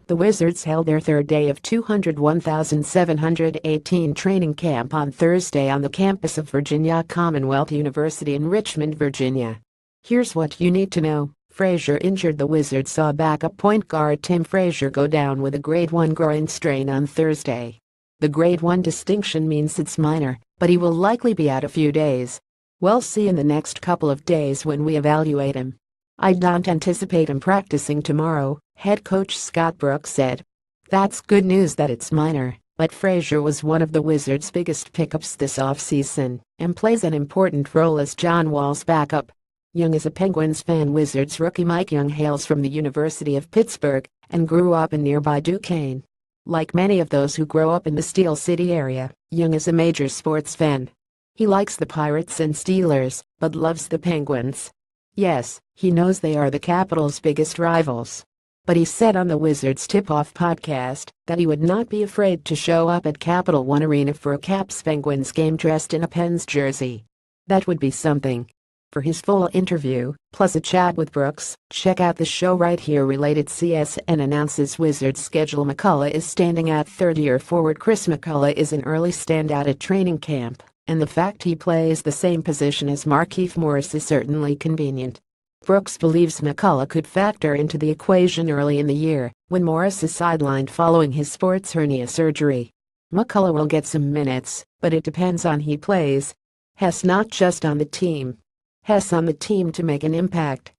The Wizards held their third day of 201,718 training camp on Thursday on the campus of Virginia Commonwealth University in Richmond, Virginia. Here's what you need to know. Frazier injured. The Wizards saw backup point guard Tim Frazier go down with a grade 1 groin strain on Thursday. The grade 1 distinction means it's minor, but he will likely be out a few days. We'll see in the next couple of days when we evaluate him. I don't anticipate him practicing tomorrow, head coach Scott Brooks said. That's good news that it's minor, but Frazier was one of the Wizards' biggest pickups this offseason and plays an important role as John Wall's backup. Young is a Penguins fan. Wizards rookie Mike Young hails from the University of Pittsburgh and grew up in nearby Duquesne. Like many of those who grow up in the Steel City area, Young is a major sports fan. He likes the Pirates and Steelers, but loves the Penguins. Yes, he knows they are the Capitals' biggest rivals. But he said on the Wizards Tip-Off podcast that he would not be afraid to show up at Capital One Arena for a Caps-Penguins game dressed in a Pens jersey. That would be something. For his full interview, plus a chat with Brooks, check out the show right here. Related CSN announces Wizards schedule. McCullough is standing out. Third-year forward Chris McCullough is an early standout at training camp, and the fact he plays the same position as Markieff Morris is certainly convenient. Brooks believes McCullough could factor into the equation early in the year, when Morris is sidelined following his sports hernia surgery. McCullough will get some minutes, but it depends on he plays. Hess not just on the team. Hess on the team to make an impact.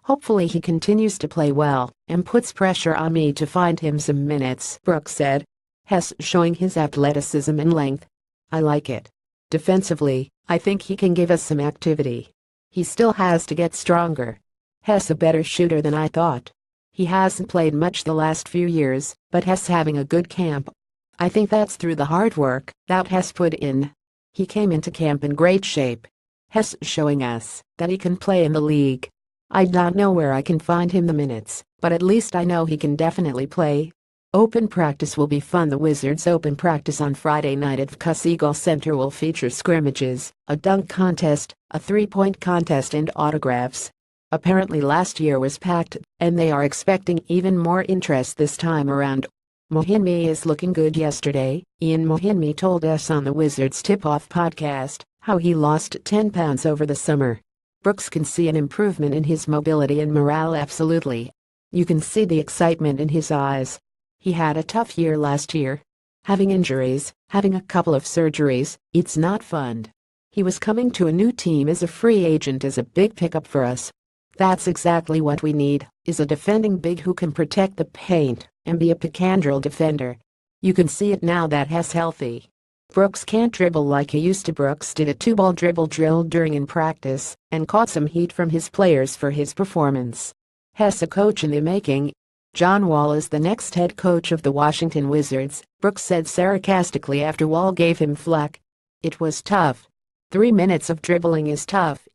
Hopefully he continues to play well and puts pressure on me to find him some minutes, Brooks said. Hess showing his athleticism and length. I like it. Defensively, I think he can give us some activity. He still has to get stronger. Hess a better shooter than I thought. He hasn't played much the last few years, but Hess having a good camp. I think that's through the hard work that Hess put in. He came into camp in great shape. Hess showing us that he can play in the league. I don't know where I can find him the minutes, but at least I know he can definitely play. Open practice will be fun. The Wizards' open practice on Friday night at VCUS Eagle Center will feature scrimmages, a dunk contest, a three-point contest and autographs. Apparently last year was packed, and they are expecting even more interest this time around. Mahinmi is looking good. Yesterday, Ian Mahinmi told us on the Wizards Tip-Off podcast how he lost 10 pounds over the summer. Brooks can see an improvement in his mobility and morale. Absolutely. You can see the excitement in his eyes. He had a tough year last year. Having injuries, having a couple of surgeries, it's not fun. He was coming to a new team as a free agent as a big pickup for us. That's exactly what we need, is a defending big who can protect the paint and be a pick-and-roll defender. You can see it now that Hess healthy. Brooks can't dribble like he used to. Brooks did a two-ball dribble drill during in practice and caught some heat from his players for his performance. Hess a coach in the making. John Wall is the next head coach of the Washington Wizards, Brooks said sarcastically after Wall gave him flack. It was tough. 3 minutes of dribbling is tough.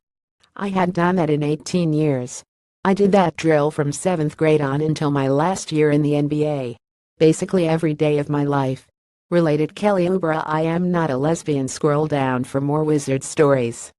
I hadn't done that in 18 years. I did that drill from 7th grade on until my last year in the NBA. Basically every day of my life. Related Kelly Oubre. I am not a lesbian. Scroll down for more Wizard stories.